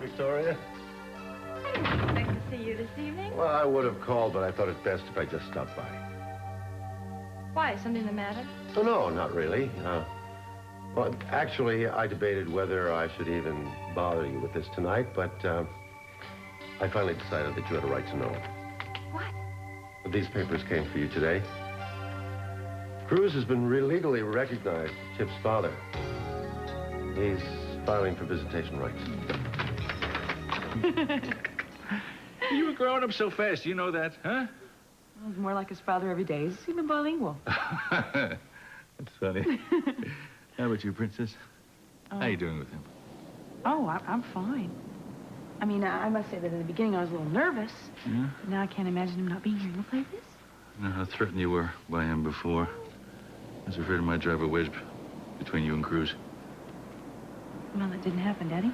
Victoria. I didn't expect to see you this evening. Well, I would have called, but I thought it best if I just stopped by. Why? Something the matter? Oh, no, not really. Well, actually, I debated whether I should even bother you with this tonight, but I finally decided that you had a right to know. What? These papers came for you today. Cruz has been legally recognized as Chip's father. He's filing for visitation rights. You were growing up so fast, you know that, huh? He's more like his father every day. He's even bilingual. That's funny. How about you, Princess? How you doing with him? Oh, I'm fine. I mean, I must say that in the beginning I was a little nervous. Yeah? Now I can't imagine him not being here. Look like this. I know how threatened you were by him before. I was afraid I might drive a wedge between you and Cruz. Well, that didn't happen, Daddy.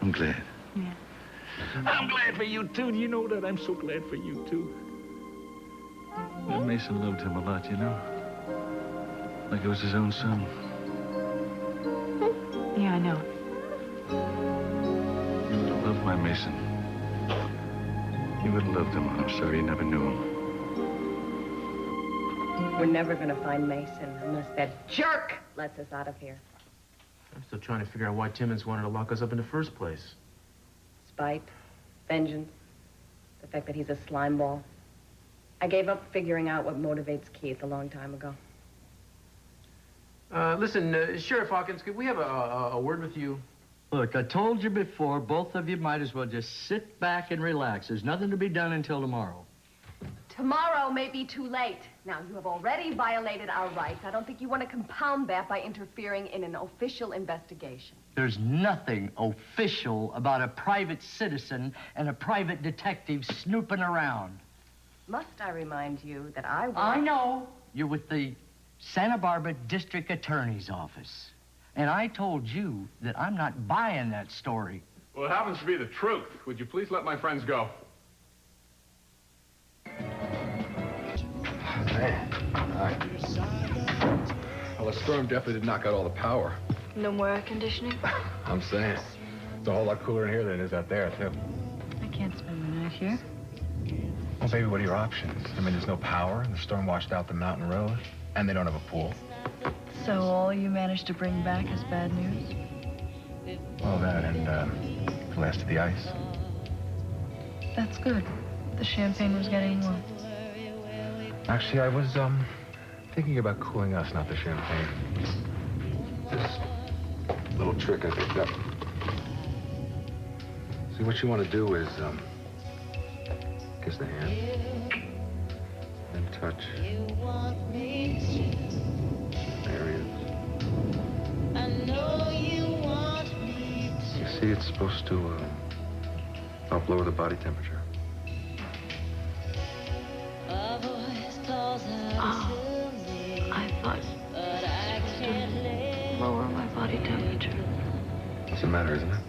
I'm glad. Yeah. I'm glad for you, too. Do you know that? I'm so glad for you, too. Well, Mason loved him a lot, you know? Like it was his own son. Yeah, I know. You would have loved my Mason. You would have loved him. I'm sorry you never knew him. We're never going to find Mason unless that jerk lets us out of here. I'm still trying to figure out why Timmons wanted to lock us up in the first place. Spite, vengeance, the fact that he's a slimeball. I gave up figuring out what motivates Keith a long time ago. Listen, Sheriff Hawkins, could we have a word with you? Look, I told you before, both of you might as well just sit back and relax. There's nothing to be done until tomorrow. Tomorrow may be too late. Now, you have already violated our rights. I don't think you want to compound that by interfering in an official investigation. There's nothing official about a private citizen and a private detective snooping around. Must I remind you that I work... I know. You're with the Santa Barbara District Attorney's Office. And I told you that I'm not buying that story. Well, it happens to be the truth. Would you please let my friends go? Hey. Hi. Well, the storm definitely did knock out all the power. No more air conditioning? I'm saying. It's a whole lot cooler in here than it is out there, too. I can't spend the night here. Well, baby, what are your options? I mean, there's no power, and the storm washed out the mountain road, and they don't have a pool. So all you managed to bring back is bad news? Well, that and the last of the ice. That's good. The champagne was getting warm. Actually, I was thinking about cooling us, not the champagne. This little trick I picked up. See, what you want to do is kiss the hand and touch areas. You see, it's supposed to help lower the body temperature. Oh, I thought it was supposed to lower my body temperature. What's the matter, isn't it?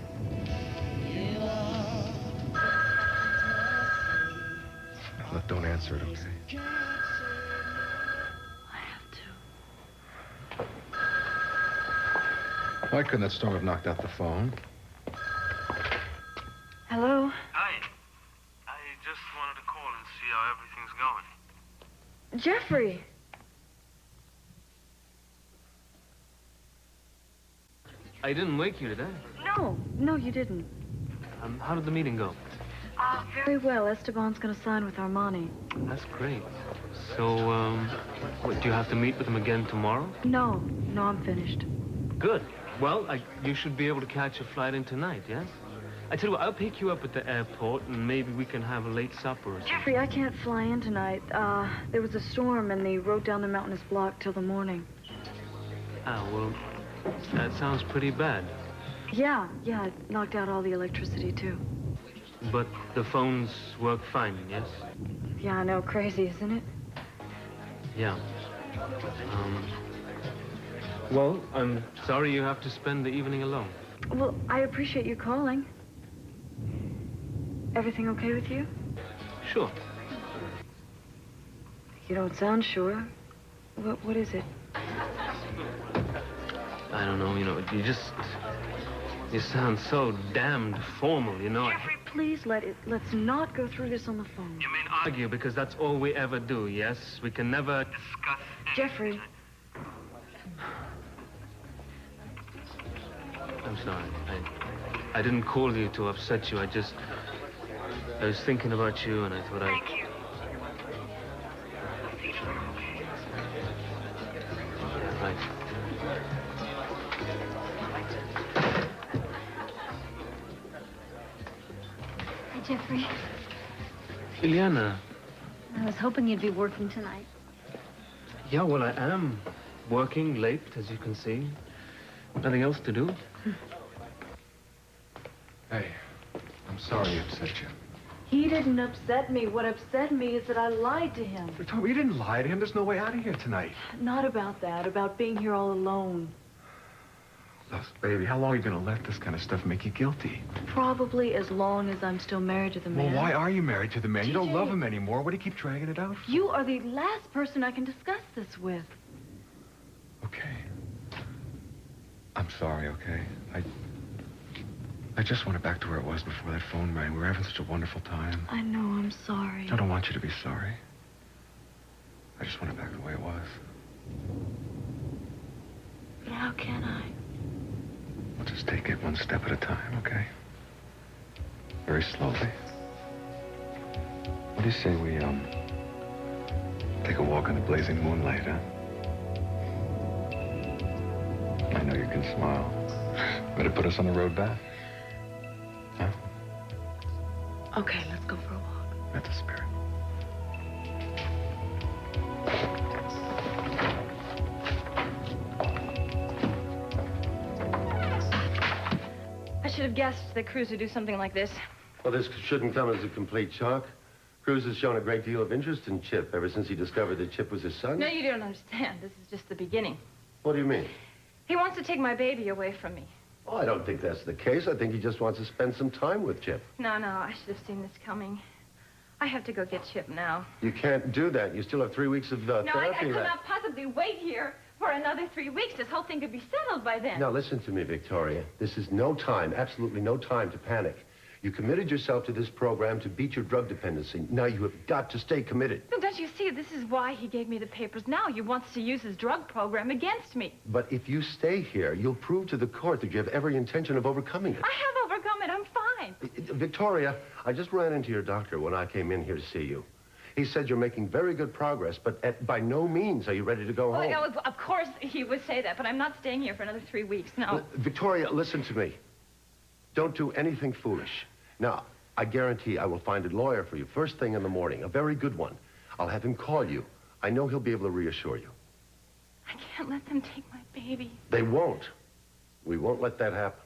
Look, don't answer it, okay? I have to. Why couldn't that storm have knocked out the phone? Hello? Hi. I just wanted to call and see how everything's going. Jeffrey! I didn't wake you, did I? No, you didn't. How did the meeting go? Very well. Esteban's gonna sign with Armani. That's great. So, what, do you have to meet with him again tomorrow? No, I'm finished. Good. Well, you should be able to catch a flight in tonight, yes? I tell you what, I'll pick you up at the airport, and maybe we can have a late supper or something. Jeffrey, I can't fly in tonight. There was a storm, and the road down the mountain is blocked till the morning. Ah, well, that sounds pretty bad. Yeah, it knocked out all the electricity, too. But the phones work fine, yes? Yeah, I know. Crazy, isn't it? Yeah. Well, I'm sorry you have to spend the evening alone. Well, I appreciate you calling. Everything okay with you? Sure. You don't sound sure. What is it? I don't know, you know, You sound so damned formal, you know. Jeffrey, please let's not go through this on the phone. You mean argue because that's all we ever do, yes? We can never discuss Jeffrey. I'm sorry. I didn't call you to upset you. I was thinking about you and I thought Thank you. Right. Hi, Jeffrey. Ileana. I was hoping you'd be working tonight. Yeah, well, I am working late, as you can see. Nothing else to do. Hey, I'm sorry I upset you. He didn't upset me. What upset me is that I lied to him. Victoria, you didn't lie to him. There's no way out of here tonight. Not about that, about being here all alone. Look, baby, how long are you going to let this kind of stuff make you guilty? Probably as long as I'm still married to the man. Well, why are you married to the man? You don't TJ. love him anymore. What do you keep dragging it out for? You are the last person I can discuss this with. Okay. I'm sorry, okay? I just want it back to where it was before that phone rang. We were having such a wonderful time. I know, I'm sorry. I don't want you to be sorry. I just want it back the way it was. But how can I? We'll just take it one step at a time, okay? Very slowly. What do you say we, take a walk on the blazing moonlight, huh? I know you can smile. Better put us on the road back. Huh? Okay, let's go for a walk. That's the spirit. I should have guessed that Cruz would do something like this. Well, this shouldn't come as a complete shock. Cruz has shown a great deal of interest in Chip ever since he discovered that Chip was his son. No, you don't understand. This is just the beginning. What do you mean? He wants to take my baby away from me. Oh, I don't think that's the case. I think he just wants to spend some time with Chip. No, I should have seen this coming. I have to go get Chip now. You can't do that. You still have 3 weeks of No, therapy I could left. not possibly wait here for another 3 weeks. This whole thing could be settled by then. Now, listen to me, Victoria. This is no time, absolutely no time to panic. You committed yourself to this program to beat your drug dependency. Now you have got to stay committed. No, don't you see? This is why he gave me the papers now. He wants to use his drug program against me. But if you stay here, you'll prove to the court that you have every intention of overcoming it. I have overcome it. I'm fine. Victoria, I just ran into your doctor when I came in here to see you. He said you're making very good progress, but by no means are you ready to go home. Well, of course he would say that, but I'm not staying here for another 3 weeks, no. Victoria, listen to me. Don't do anything foolish. Now, I guarantee I will find a lawyer for you first thing in the morning, a very good one. I'll have him call you. I know he'll be able to reassure you. I can't let them take my baby. They won't. We won't let that happen.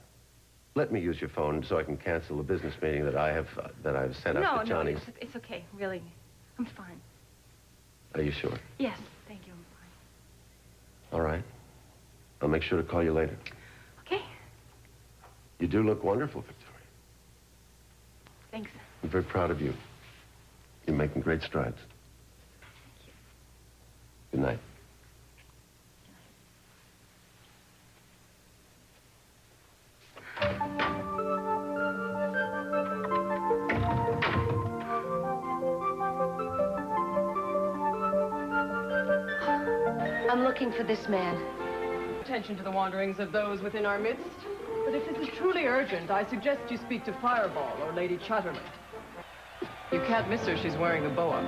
Let me use your phone so I can cancel the business meeting that I've set up with Johnny. No, it's okay, really. I'm fine. Are you sure? Yes, thank you, I'm fine. All right. I'll make sure to call you later. Okay, You do look wonderful, Victoria. thanks. I'm very proud of you. You're making great strides. Good night. I'm looking for this man. Attention to the wanderings of those within our midst. But if this is truly urgent, I suggest you speak to Fireball or Lady Chatterley. You can't miss her. She's wearing a boa.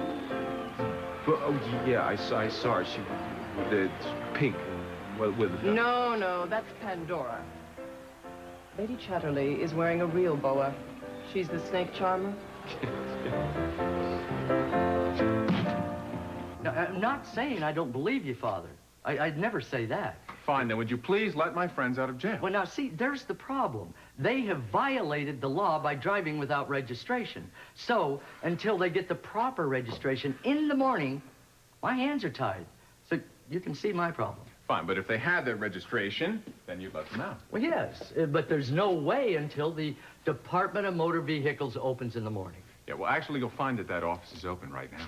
Well, oh, yeah, I saw her. She, it's pink. Well, with... No, that's Pandora. Lady Chatterley is wearing a real boa. She's the snake charmer. No, I'm not saying I don't believe you, Father. I'd never say that. Fine, then would you please let my friends out of jail? Well, now, see, there's the problem. They have violated the law by driving without registration. So, until they get the proper registration in the morning, my hands are tied. So, you can see my problem. Fine, but if they had their registration, then you'd let them out. Well, yes, but there's no way until the Department of Motor Vehicles opens in the morning. Yeah, well, actually, you'll find that office is open right now.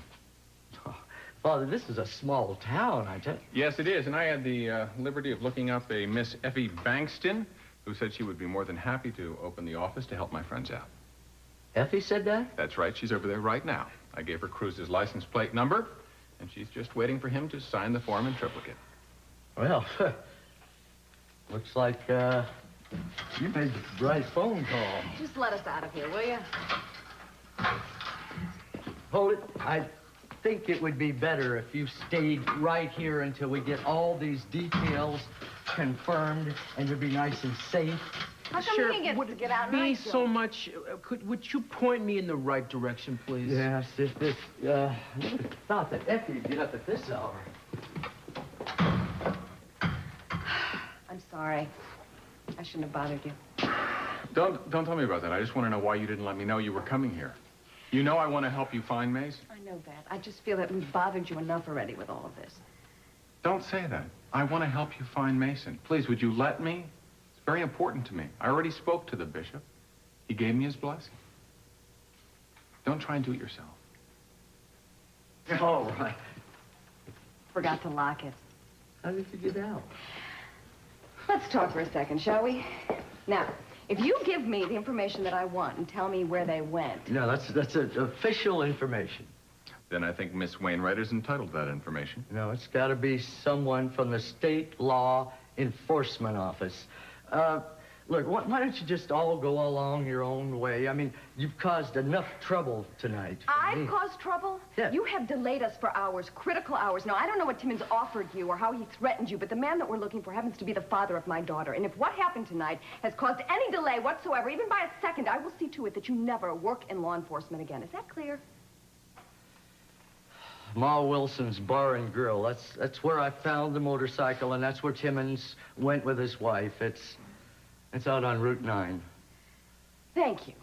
Father, this is a small town, I tell you. Yes, it is, and I had the liberty of looking up a Miss Effie Bankston, who said she would be more than happy to open the office to help my friends out. Effie said that? That's right. She's over there right now. I gave her Cruz's license plate number, and she's just waiting for him to sign the form in triplicate. Well, looks like, you made the right phone call. Just let us out of here, will you? Hold it. I think it would be better if you stayed right here until we get all these details confirmed, and you'd be nice and safe. How come he gets to get out and I Be so much. Would you point me in the right direction, please? Yes, I thought that Effie would get up at this hour. I'm sorry. I shouldn't have bothered you. Don't tell me about that. I just want to know why you didn't let me know you were coming here. You know I want to help you find Mason. I know that. I just feel that we've bothered you enough already with all of this. Don't say that. I want to help you find Mason. Please, would you let me? It's very important to me. I already spoke to the bishop. He gave me his blessing. Don't try and do it yourself. All right. Forgot to lock it. How did you get out? Let's talk for a second, shall we? Now, if you give me the information that I want and tell me where they went... No, that's official information. Then I think Miss Wainwright is entitled to that information. No, it's got to be someone from the State Law Enforcement Office. Look, why don't you just all go along your own way? I mean, you've caused enough trouble tonight. I've caused trouble? Yeah. You have delayed us for hours, critical hours. Now, I don't know what Timmons offered you or how he threatened you, but the man that we're looking for happens to be the father of my daughter. And if what happened tonight has caused any delay whatsoever, even by a second, I will see to it that you never work in law enforcement again. Is that clear? Ma Wilson's Bar and Grill. That's where I found the motorcycle, and that's where Timmons went with his wife. It's out on Route 9. Thank you.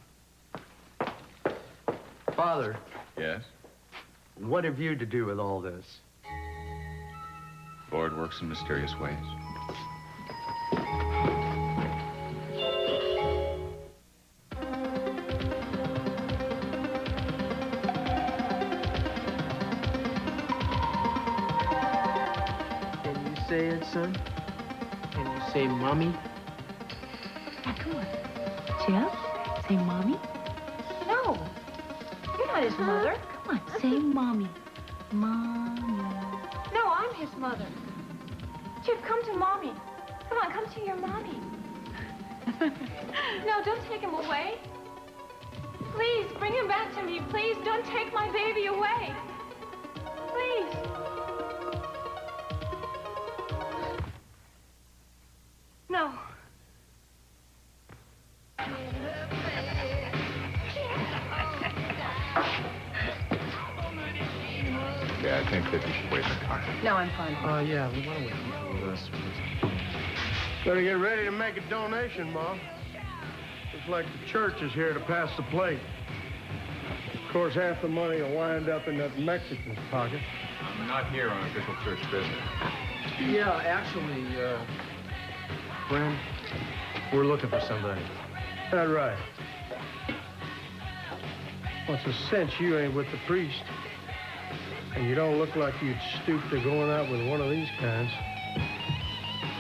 Father. Yes? What have you to do with all this? The Lord works in mysterious ways. Can you say it, son? Can you say mommy? Come on. Jeff, say mommy. No. You're not his mother. Come on, say mommy. Mommy. No, I'm his mother. Chip, come to mommy. Come on, come to your mommy. No, don't take him away. Please, bring him back to me. Please, don't take my baby away. Please. No. Yeah, I think that you should wait in the car. No, I'm fine. Yeah, why don't we keep with us? Better get ready to make a donation, Mom. Looks like the church is here to pass the plate. Of course, half the money will wind up in that Mexican's pocket. I'm not here on official church business. Yeah, actually, friend, we're looking for somebody. That right. Well, it's a cinch you ain't with the priest. And you don't look like you'd stoop to going out with one of these kinds.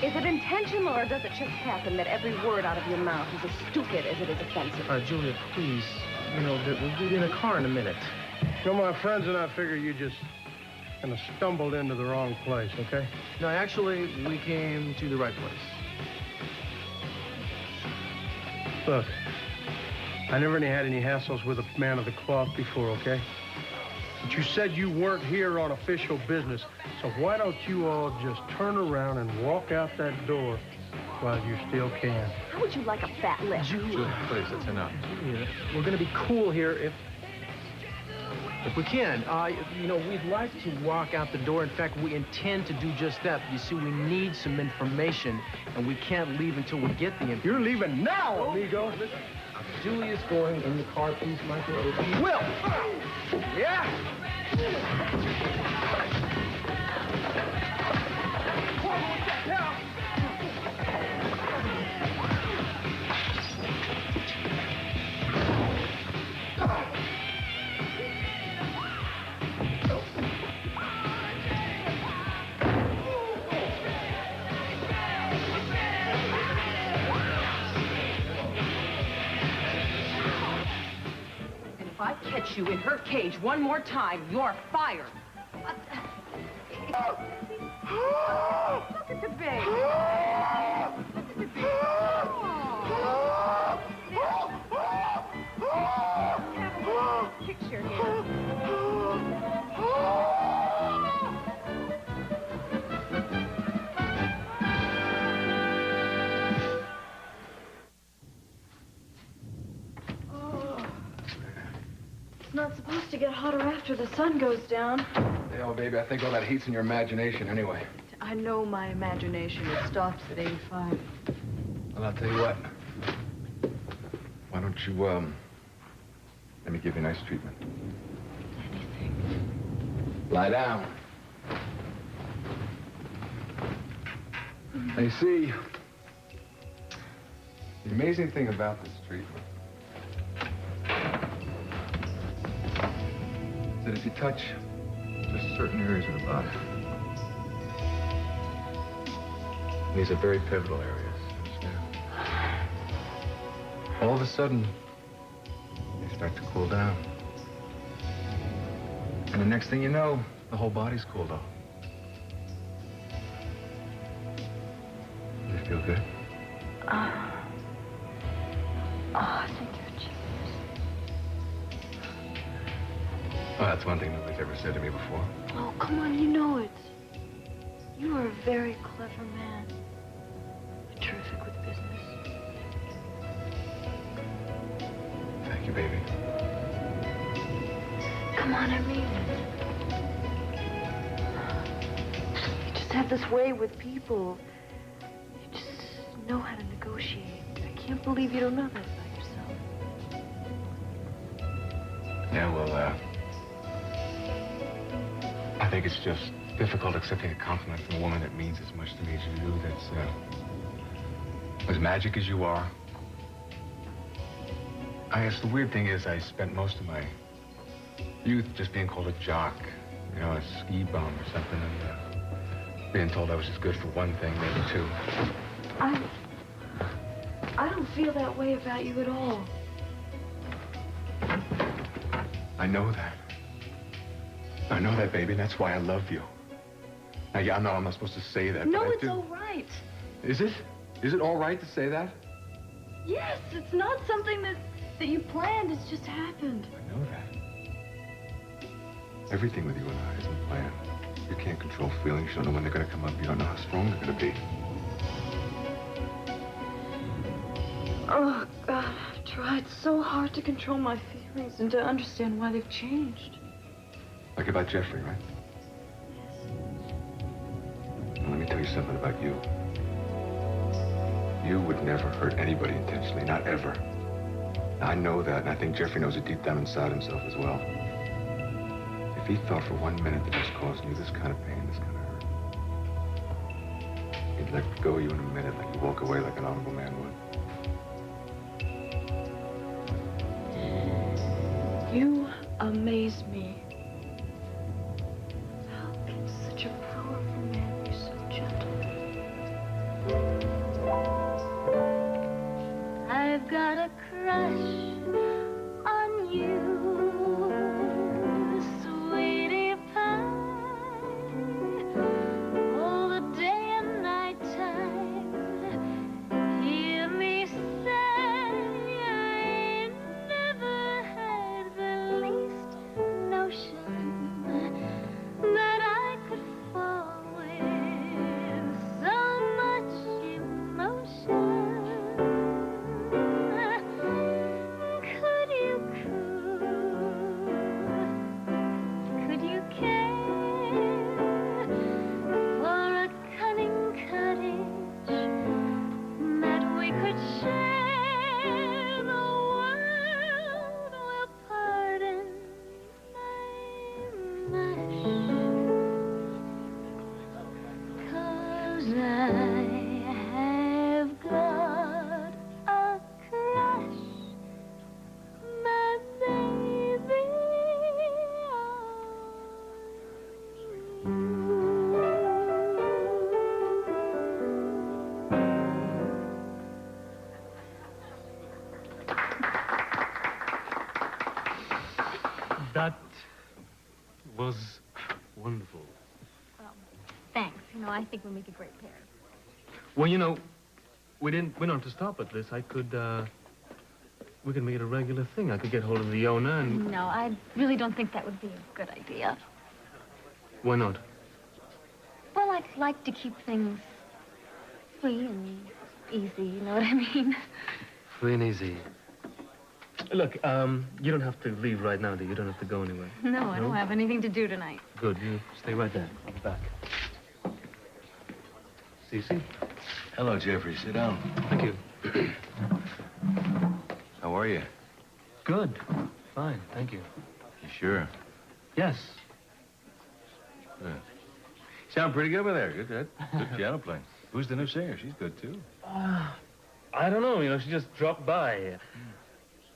Is it intentional or does it just happen that every word out of your mouth is as stupid as it is offensive? Julia, please. You know, we'll be in a car in a minute. You know, my friends and I figure you just kind of stumbled into the wrong place, okay? No, actually, we came to the right place. Look, I never had any hassles with a man of the cloth before, okay? But you said you weren't here on official business, so why don't you all just turn around and walk out that door while you still can? How would you like a fat lip? Julia, please, that's enough. Julia, we're gonna be cool here if we can. You know, we'd like to walk out the door. In fact, we intend to do just that. You see, we need some information, and we can't leave until we get the information. You're leaving now, amigo. Julia's going in the car, please, Michael. Will! Yeah? catch you in her cage one more time, you're fired. Look at the baby. Look at the baby. Oh. Picture here. It's not supposed to get hotter after the sun goes down. Hell, baby, I think all that heat's in your imagination anyway. I know my imagination. It stops at 85. Well, I'll tell you what. Why don't you, let me give you a nice treatment. Anything. Lie down. Now, you see, the amazing thing about this treatment is that if you touch just certain areas of the body, these are very pivotal areas, understand? All of a sudden, they start to cool down. And the next thing you know, the whole body's cooled off. Does it feel good? Thank you, Jesus. Well, that's one thing nobody's ever said to me before. Oh, come on, you know it. You are a very clever man. Terrific with business. Thank you, baby. Come on, I mean it. You just have this way with people. You just know how to negotiate. I can't believe you don't know that about yourself. Yeah, well, I think it's just difficult accepting a compliment from a woman that means as much to me as you do, that's, as magic as you are. I guess the weird thing is I spent most of my youth just being called a jock, you know, a ski bum or something, and being told I was just good for one thing, maybe two. I don't feel that way about you at all. I know that. I know that, baby, and that's why I love you. Now, yeah, I know I'm not supposed to say that, No, but I it's do. all right. Is it? Is it all right to say that? Yes, it's not something that you planned. It's just happened. I know that. Everything with you and I isn't planned. You can't control feelings. You don't know when they're going to come up. You don't know how strong they're going to be. Oh, God, I've tried so hard to control my feelings and to understand why they've changed. Like about Jeffrey, right? Well, let me tell you something about you. You would never hurt anybody intentionally, not ever. I know that, and I think Jeffrey knows it deep down inside himself as well. If he thought for 1 minute that he was causing you this kind of pain, this kind of hurt, he'd let go of you in a minute, like you walk away like an honorable man would. You amaze me. How can such a powerful man be so gentle? I've got a crush on you, sweetie pie. All the day and night time, hear me say I ain't never had the least notion that I could fall with so much emotion. Thanks. You know, I think we make a great pair. Well, you know, we don't have to stop at this. We could make it a regular thing. I could get hold of the owner and... No, I really don't think that would be a good idea. Why not? Well, I'd like to keep things free and easy, you know what I mean? Free and easy. Look, you don't have to leave right now, do you? You don't have to go anywhere. No, I don't have anything to do tonight. Good, you stay right there. I'll be back. Cece? Hello, Jeffrey. Sit down. Thank you. How are you? Good. Fine, thank you. You sure? Yes. Good. Sound pretty good over there. Good piano playing. Who's the new singer? She's good, too. I don't know. You know, she just dropped by.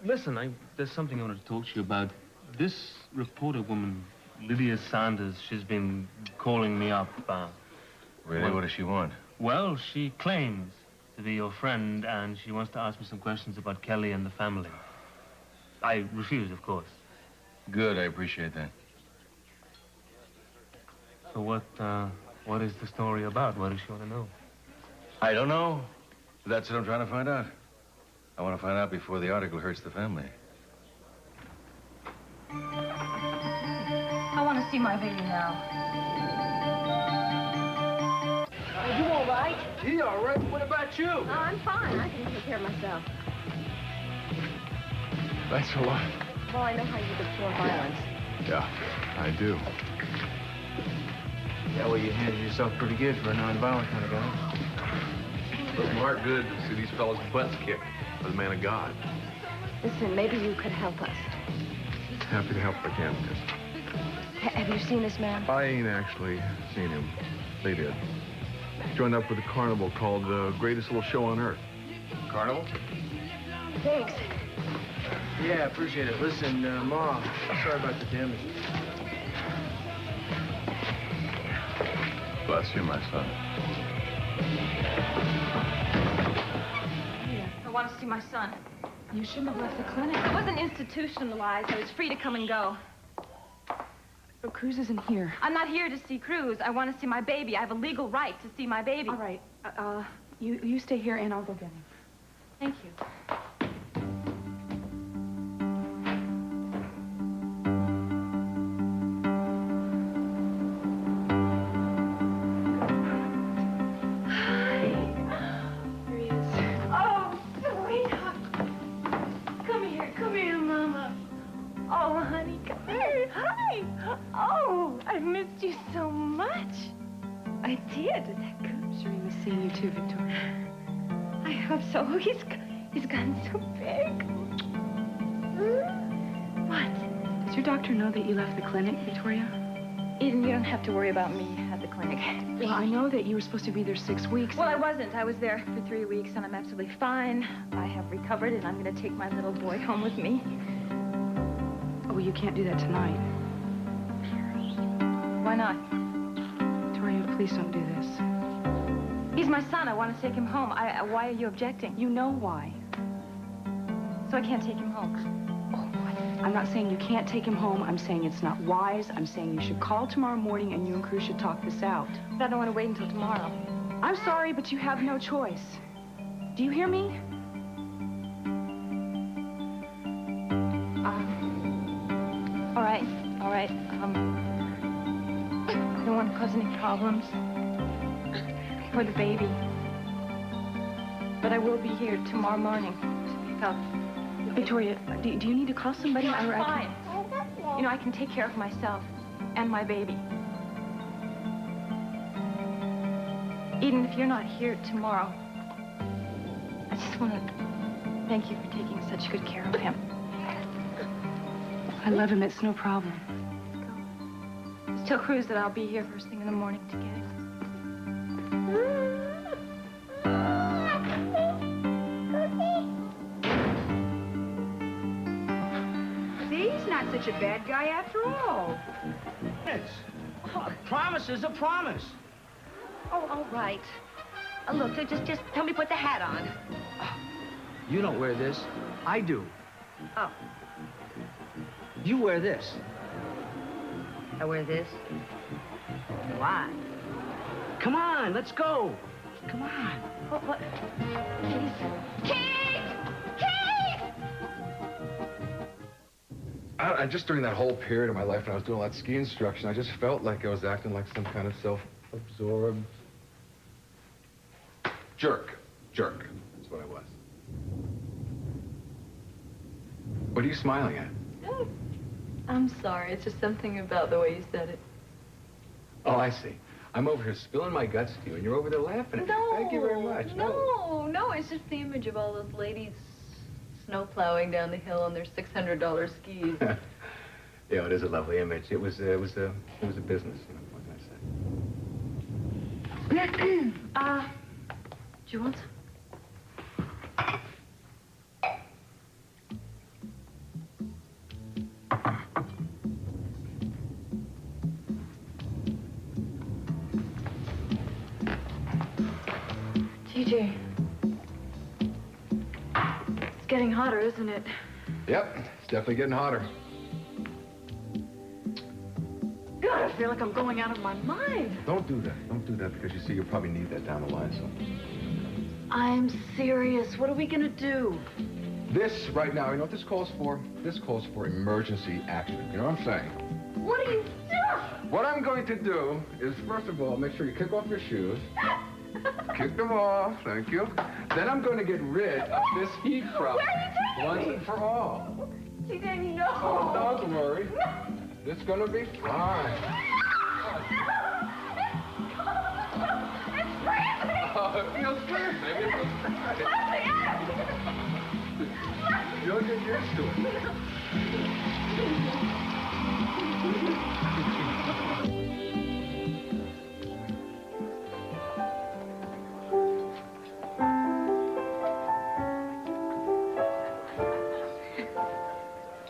Listen, there's something I want to talk to you about. This reporter woman, Lydia Sanders, she's been calling me up. Really? What does she want? Well, she claims to be your friend, and she wants to ask me some questions about Kelly and the family. I refuse, of course. Good, I appreciate that. So what is the story about? What does she want to know? I don't know. That's what I'm trying to find out. I want to find out before the article hurts the family. I want to see my baby now. You all right? He all right. What about you? Oh, I'm fine. I can take care of myself. Thanks a lot. Well, I know how you deplore violence. Yeah, I do. Yeah, well, you handled yourself pretty good for a non-violent kind of guy. Does my heart good to see these fellas' butts kicked by the man of God. Listen, maybe you could help us. Happy to help if I can, miss. Have you seen this man? I ain't actually seen him. They did. Joined up with a carnival called the Greatest Little Show on Earth. Carnival? Thanks. Yeah, appreciate it. Listen, Ma, sorry about the damage. Bless you, my son. I want to see my son. You shouldn't have left the clinic. I wasn't institutionalized. I was free to come and go. But Cruz isn't here. I'm not here to see Cruz. I want to see my baby. I have a legal right to see my baby. All right. You stay here and I'll go get him. Thank you. Too, Victoria. I hope so. He's gotten so big. What? Does your doctor know that you left the clinic, Victoria? Eden, you don't have to worry about me at the clinic. Well, I know that you were supposed to be there 6 weeks. Well, I wasn't. I was there for 3 weeks, and I'm absolutely fine. I have recovered, and I'm going to take my little boy home with me. Oh, you can't do that tonight. Why not? Victoria, please don't do this. He's my son. I want to take him home. Why are you objecting? You know why. So I can't take him home. Oh, I'm not saying you can't take him home. I'm saying it's not wise. I'm saying you should call tomorrow morning and you and Cruz should talk this out. But I don't want to wait until tomorrow. I'm sorry, but you have no choice. Do you hear me? All right. All right. I don't want to cause any problems. For the baby. But I will be here tomorrow morning to pick up. Victoria, do you need to call somebody? No, I'm fine. You know, I can take care of myself and my baby. Eden, if you're not here tomorrow, I just want to thank you for taking such good care of him. I love him. It's no problem. Just tell Cruz that I'll be here first thing in the morning to get him. Such a bad guy after all. A promise is a promise. Oh, all right. Look, just tell me to put the hat on. You don't wear this. I do. Oh. You wear this. I wear this? Why? Come on, let's go. Come on. What? Kate! Kate! Just during that whole period of my life when I was doing all that ski instruction, I just felt like I was acting like some kind of self-absorbed jerk. That's what I was. What are you smiling at? Oh, I'm sorry. It's just something about the way you said it. Oh, I see. I'm over here spilling my guts to you, and you're over there laughing at me. Thank you very much. No, it's just the image of all those ladies snow plowing down the hill on their $600 skis. Yeah, it is a lovely image. It was a business, you know, what can I say? Do you want some? TJ. It's getting hotter, isn't it? Yep, it's definitely getting hotter. God, I feel like I'm going out of my mind. Don't do that. Don't do that because you see, you'll probably need that down the line, so. I'm serious. What are we gonna do? This, right now, you know what this calls for? This calls for emergency action. You know what I'm saying? What are you doing? What I'm going to do is, first of all, make sure you kick off your shoes. Kick them off, thank you. Then I'm going to get rid of this heat problem. Where are you taking once me? and for all. TJ, no. Oh, don't worry. It's going to be fine. It's freezing. Oh, it feels good, baby. It feels good. You'll get used to it.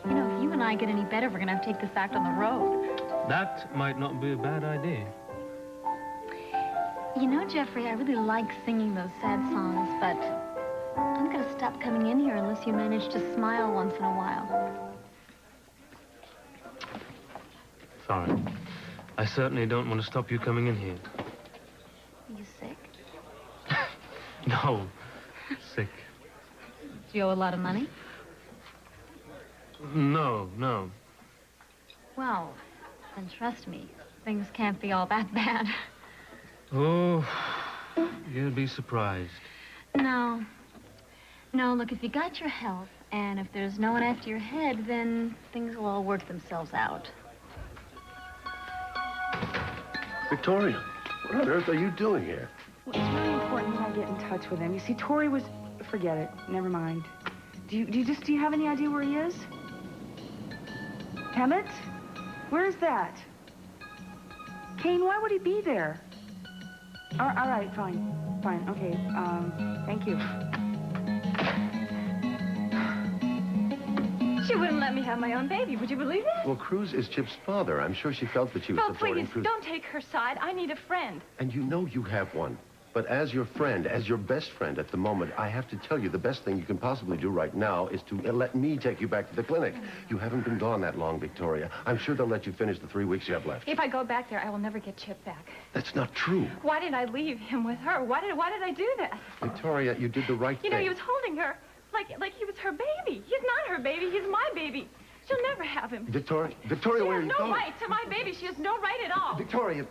You know, if you and I get any better, we're going to have to take this act on the road. That might not be a bad idea. You know, Jeffrey, I really like singing those sad songs, but I'm going to stop coming in here unless you manage to smile once in a while. Sorry. I certainly don't want to stop you coming in here. Are you sick? No. Sick. Do you owe a lot of money? No. Well, then trust me, things can't be all that bad. Oh, you'd be surprised. No. No, look, if you got your health, and if there's no one after your head, then things will all work themselves out. Victoria, what on earth are you doing here? Well, it's really important that I get in touch with him. You see, Tori was... Forget it. Never mind. Do you have any idea where he is? Hemet? Where is that? Kane, why would he be there? All right, fine. Okay, thank you. She wouldn't let me have my own baby. Would you believe it? Well, Cruz is Chip's father. I'm sure she felt that she was Oh, supporting please, Cruz. don't take her side. I need a friend. And you know you have one. But as your friend, as your best friend at the moment, I have to tell you the best thing you can possibly do right now is to let me take you back to the clinic. You haven't been gone that long, Victoria. I'm sure they'll let you finish the 3 weeks you have left. If I go back there, I will never get Chip back. That's not true. Why did I leave him with her? Why did I do that? Victoria, you did the right You thing. know, he was holding her like he was her baby. He's not her baby. He's my baby. She'll never have him. Victoria, She where are has you no going? right to my baby. She has no right at all. Victoria.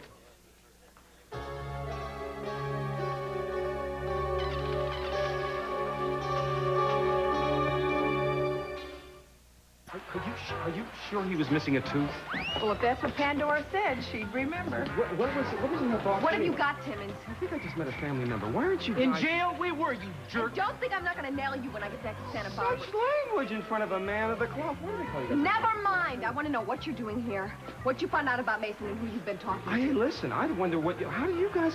Are you sure he was missing a tooth? Well, if that's what Pandora said, she'd remember. What was in the box? What have you got, Timmons? I think I just met a family member. Why aren't you In guys... jail? Where were you, jerk? Don't think I'm not going to nail you when I get back to Santa Barbara. Such language in front of a man of the cloth. What do they call you? Never mind. I want to know what you're doing here. What you found out about Mason and who you've been talking to. Hey, listen, I wonder what are you guys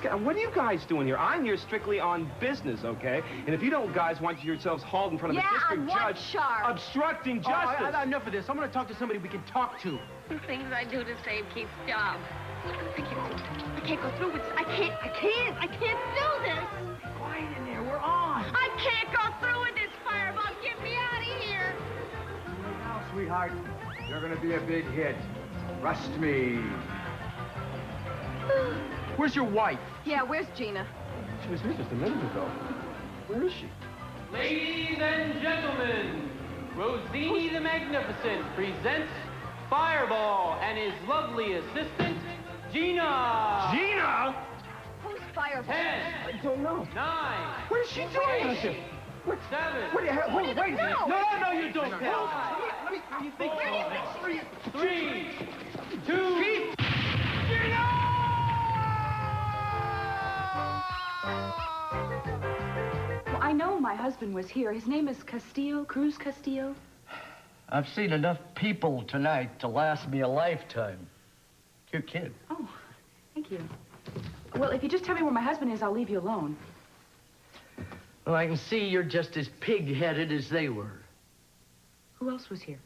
doing here? I'm here strictly on business, okay? And if you don't guys want yourselves hauled in front of a district on what judge charge? obstructing justice. I enough of this. I'm going to talk to somebody we can talk to. The things I do to save Keith's job. I can't go through with this. I can't do this. Quiet in there. We're on. I can't go through with this, Fireball. Get me out of here. Now, sweetheart, you're gonna be a big hit. Trust me. Where's your wife? Yeah, where's Gina? She was here just a minute ago. Where is she? Ladies and gentlemen, Rossini the Magnificent presents Fireball and his lovely assistant, Gina! Gina? Who's Fireball? 10. I don't know. 9. What is she doing with him? 7. What the hell? Wait, wait. No, you don't tell. Let me You think so? 3, 2. Gina! Well, I know my husband was here. His name is Castillo, Cruz Castillo. I've seen enough people tonight to last me a lifetime. Cute kid. Oh, thank you. Well, if you just tell me where my husband is, I'll leave you alone. Well, I can see you're just as pig-headed as they were. Who else was here?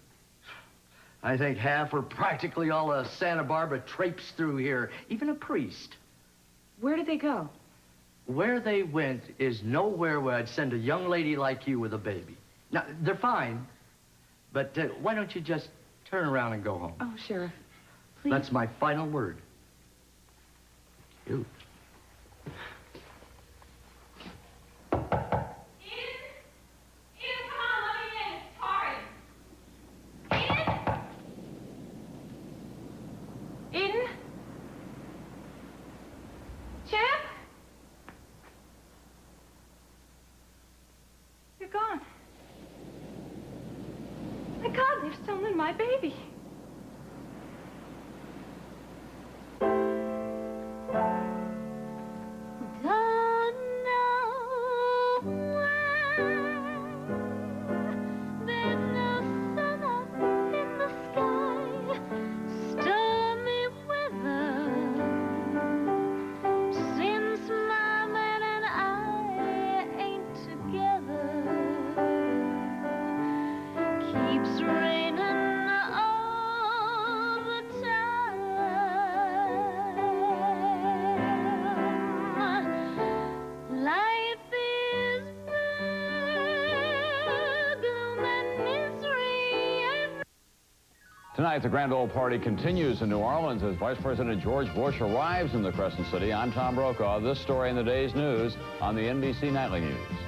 I think half or practically all of Santa Barbara traipsed through here, even a priest. Where did they go? Where they went is nowhere where I'd send a young lady like you with a baby. Now, they're fine, but why don't you just turn around and go home? Oh, Sheriff, please. That's my final word. You. My baby. Tonight, the grand old party continues in New Orleans as Vice President George Bush arrives in the Crescent City. I'm Tom Brokaw. This story in the day's news on the NBC Nightly News.